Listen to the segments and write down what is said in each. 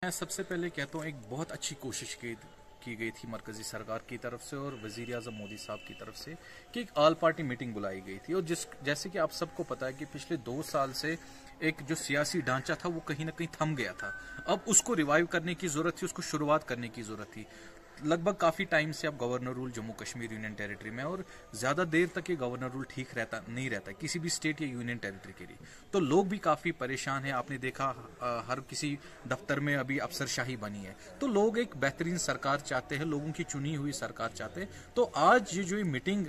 मैं सबसे पहले कहता हूँ एक बहुत अच्छी कोशिश की गई थी मरकजी सरकार की तरफ से और वजीर आजम मोदी साहब की तरफ से कि एक ऑल पार्टी मीटिंग बुलाई गई थी। और जैसे कि आप सबको पता है कि पिछले 2 साल से एक जो सियासी ढांचा था वो कहीं ना कहीं थम गया था। अब उसको रिवाइव करने की जरूरत थी, उसको शुरुआत करने की जरूरत थी। लगभग काफी टाइम से अब governor rule Jammu Kashmir union territory में, और ज्यादा देर तक ये गवर्नर रूल ठीक नहीं रहता किसी भी स्टेट या यूनियन टेरिटरी के लिए। तो लोग भी काफी परेशान हैं। आपने देखा हर किसी दफ्तर में अभी अफसरशाही बनी है। तो लोग एक बेहतरीन सरकार चाहते हैं, लोगों की चुनी हुई सरकार चाहते हैं। तो आज ये जो मीटिंग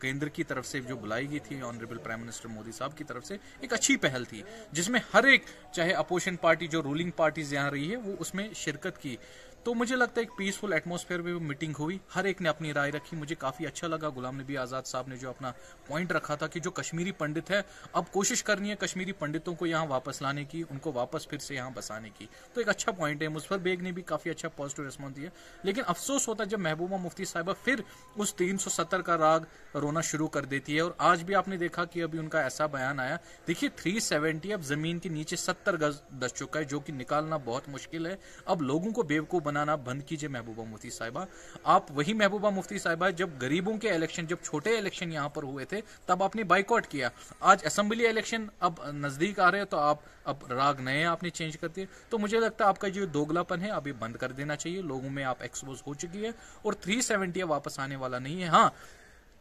केंद्र की तरफ से जो बुलाई गई थी ऑनरेबल प्राइम मिनिस्टर मोदी साहब की तरफ से, एक अच्छी पहल थी जिसमें हर एक, चाहे अपोजिशन पार्टी जो रूलिंग पार्टीज यहाँ रही है, वो उसमें शिरकत की। तो मुझे लगता है एक पीसफुल एटमॉस्फेयर में वो मीटिंग हुई, हर एक ने अपनी राय रखी। मुझे काफी अच्छा लगा गुलाम नबी आजाद साहब ने जो अपना पॉइंट रखा था कि जो कश्मीरी पंडित है, अब कोशिश करनी है कश्मीरी पंडितों को यहाँ वापस लाने की, उनको वापस फिर से यहाँ बसाने की। तो एक अच्छा पॉइंट है। मुजफ्फर बेग ने भी काफी अच्छा पॉजिटिव रिस्पॉन्स दिया। लेकिन अफसोस होता है जब महबूबा मुफ्ती साहिबा फिर उस 370 का राग रोना शुरू कर देती है। और आज भी आपने देखा कि अभी उनका ऐसा बयान आया, देखिए 370 अब जमीन के नीचे 70 गज दस चुका है, जो कि निकालना बहुत मुश्किल है। अब लोगों को बेवकूफ बनाना बंद कीजिए महबूबा मुफ्ती साहिबा। आप वही महबूबा मुफ्ती साहिबा जब गरीबों के इलेक्शन, जब छोटे इलेक्शन यहां पर हुए थे, तब आपने बाइकआउट किया। आज असेंबली इलेक्शन अब नजदीक आ रहे हैं तो आप अब राग नए आपने चेंज कर दिए। तो मुझे लगता है आपका जो दोगलापन है अभी बंद कर देना चाहिए। लोगों में आप एक्सपोज हो चुकी है और 370 वापस आने वाला नहीं है। हाँ,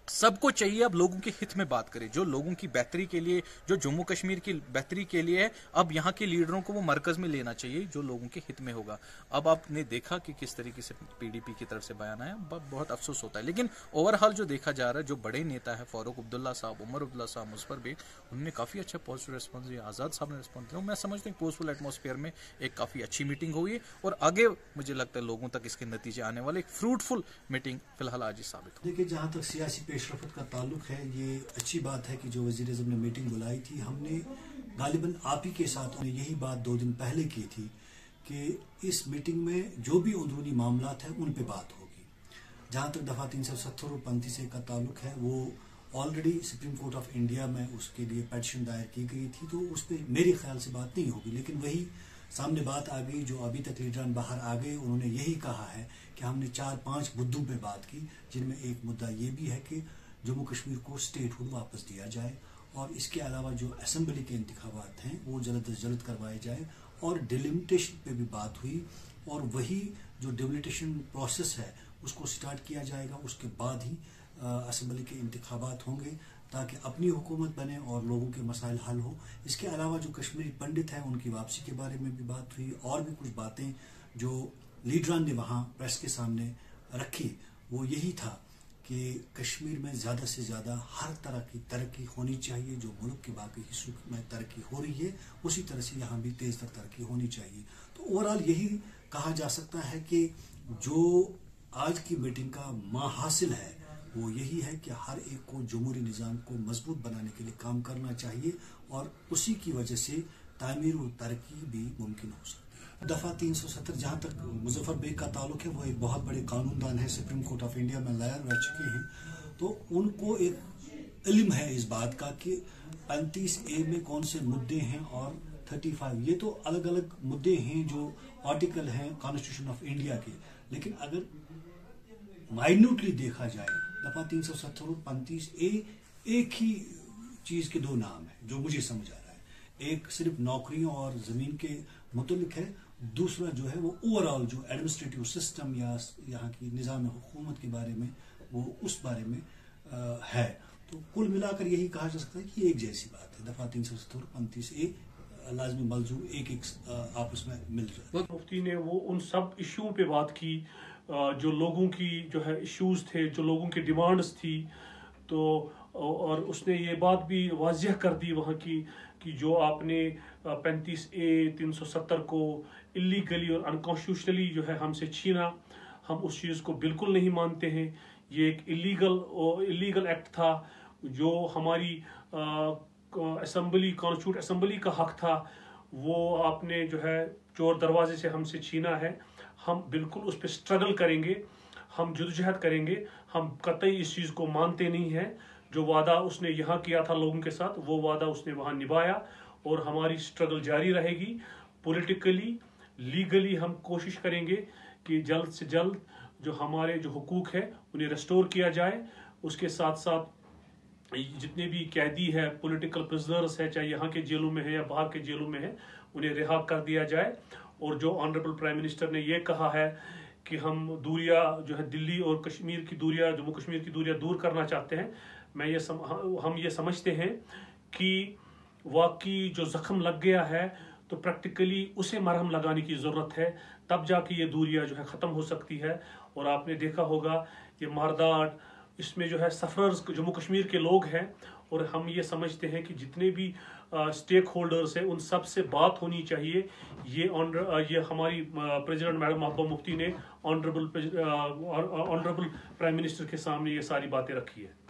सबको चाहिए अब लोगों के हित में बात करें, जो लोगों की बेहतरी के लिए, जो जम्मू कश्मीर की बेहतरी के लिए है। अब यहाँ के लीडरों को वो मरकज में लेना चाहिए जो लोगों के हित में होगा। अब आपने देखा कि किस तरीके से पीडीपी की तरफ से बयान आया, बहुत अफसोस होता है। लेकिन ओवरऑल जो देखा जा रहा है, जो बड़े नेता है फारूक अब्दुल्ला साहब, उमर अब्दुल्ला साहब, मुजफ्फर बेग, उन्होंने काफी अच्छा पॉजिटिव रिस्पॉन्स दिया, आजाद साहब ने रिस्पॉन्स दिया। मैं समझता हूँ पीसफुल एटमॉस्फेयर में एक काफी अच्छी मीटिंग हुई और आगे मुझे लगता है लोगों तक इसके नतीजे आने वाले। एक फ्रूटफुल मीटिंग फिलहाल आज ही साबित हुई। देखिए, जहाँ तक सियासी पेशरफत का ताल्लुक है, ये अच्छी बात है कि जो वज़ीर आज़म ने मीटिंग बुलाई थी, हमने गालिबन आप ही के साथ यही बात 2 दिन पहले की थी कि इस मीटिंग में जो भी अंदरूनी मामलात हैं उन पे बात होगी। जहाँ तक दफ़ा 370 और 35 का ताल्लुक है, वो already supreme court of India में उसके लिए पेटिशन दायर की गई थी, तो उस पर मेरे ख्याल से बात नहीं होगी। लेकिन वही सामने बात आ गई, जो अभी तक लीडरान बाहर आ गए, उन्होंने यही कहा है कि हमने 4-5 मुद्दों पे बात की, जिनमें एक मुद्दा ये भी है कि जम्मू कश्मीर को स्टेटहुड वापस दिया जाए, और इसके अलावा जो असेंबली के इंतखाबात हैं वो जल्द अज जल्द करवाए जाए। और डिलिमिटेशन पे भी बात हुई, और वही जो डिलिमिटेशन प्रोसेस है उसको स्टार्ट किया जाएगा, उसके बाद ही असेंबली के इंतखाबात होंगे, ताकि अपनी हुकूमत बने और लोगों के मसाइल हल हो। इसके अलावा जो कश्मीरी पंडित हैं उनकी वापसी के बारे में भी बात हुई, और भी कुछ बातें जो लीडरान ने वहाँ प्रेस के सामने रखी, वो यही था कि कश्मीर में ज़्यादा से ज़्यादा हर तरह की तरक्की होनी चाहिए। जो मुल्क के बाकी हिस्सों में तरक्की हो रही है, उसी तरह से यहाँ भी तेज़ तर तरक्की होनी चाहिए। तो ओवरऑल यही कहा जा सकता है कि जो आज की मीटिंग का महाहासिल है वो यही है कि हर एक को जमहूरी निज़ाम को मजबूत बनाने के लिए काम करना चाहिए, और उसी की वजह से तामीर और तरक्की भी मुमकिन हो सकती है। दफ़ा 370 जहाँ तक मुजफ्फर बेग का ताल्लुक है, वो एक बहुत बड़े कानूनदान है, सुप्रीम कोर्ट ऑफ इंडिया में लॉयर रह चुके हैं। तो उनको एक इल्म है इस बात का कि 35A में कौन से मुद्दे हैं और 35, ये तो अलग अलग मुद्दे हैं जो आर्टिकल हैं कॉन्स्टिट्यूशन ऑफ इंडिया के। लेकिन अगर माइन्यूटली देखा जाए, दफा 370 और 35A एक ही चीज के 2 नाम है जो मुझे समझ आ रहा है। एक सिर्फ नौकरियों और जमीन के मुतल्लिक है, दूसरा जो है वो ओवरऑल जो एडमिनिस्ट्रेटिव सिस्टम या यहाँ की निज़ाम हुकूमत के बारे में, वो उस बारे में है। तो कुल मिलाकर यही कहा जा सकता है कि एक जैसी बात है। दफा 370 और 35A लाजमी मलजूम एक आपस में मिल रहा है। मुफ्ती ने वो उन सब इश्यूओं पे बात की जो लोगों की जो है इश्यूज थे, जो लोगों की डिमांड्स थी। तो और उसने ये बात भी वाज़ेह कर दी वहाँ की कि जो आपने 35A 370 को इलीगली और अनकॉन्स्टिट्यूशनली जो है हमसे छीना, हम उस चीज़ को बिल्कुल नहीं मानते हैं। ये एक इलीगल एक्ट था, जो हमारी असेंबली, कॉन्स्टिट्यूट असेंबली का हक था, वो आपने जो है चोर दरवाजे से हमसे छीना है। हम बिल्कुल उस पर स्ट्रगल करेंगे, हम जद्दोजहद करेंगे। हम कतई इस चीज़ को मानते नहीं हैं। जो वादा उसने यहाँ किया था लोगों के साथ, वो वादा उसने वहाँ निभाया, और हमारी स्ट्रगल जारी रहेगी पॉलिटिकली, लीगली हम कोशिश करेंगे कि जल्द से जल्द जो हमारे जो हुकूक है उन्हें रिस्टोर किया जाए। उसके साथ साथ जितने भी कैदी है, पॉलिटिकल प्रिजनर्स है, चाहे यहाँ के जेलों में है या बाहर के जेलों में है, उन्हें रिहा कर दिया जाए। और जो ऑनरेबल प्राइम मिनिस्टर ने ये कहा है कि हम दूरियां जो है दिल्ली और कश्मीर की दूरियां, जम्मू कश्मीर की दूरियां दूर करना चाहते हैं, हम ये समझते हैं कि वाकई जो जख्म लग गया है तो प्रैक्टिकली उसे मरहम लगाने की ज़रूरत है, तब जाके ये दूरियां जो है ख़त्म हो सकती है। और आपने देखा होगा ये मारदाट, इसमें जो है सफरर्स जम्मू कश्मीर के लोग हैं, और हम ये समझते हैं कि जितने भी स्टेक होल्डर्स हैं उन सब से बात होनी चाहिए। ये हमारी प्रेसिडेंट मैडम महबूबा मुफ्ती ने ऑनरेबल प्राइम मिनिस्टर के सामने ये सारी बातें रखी है।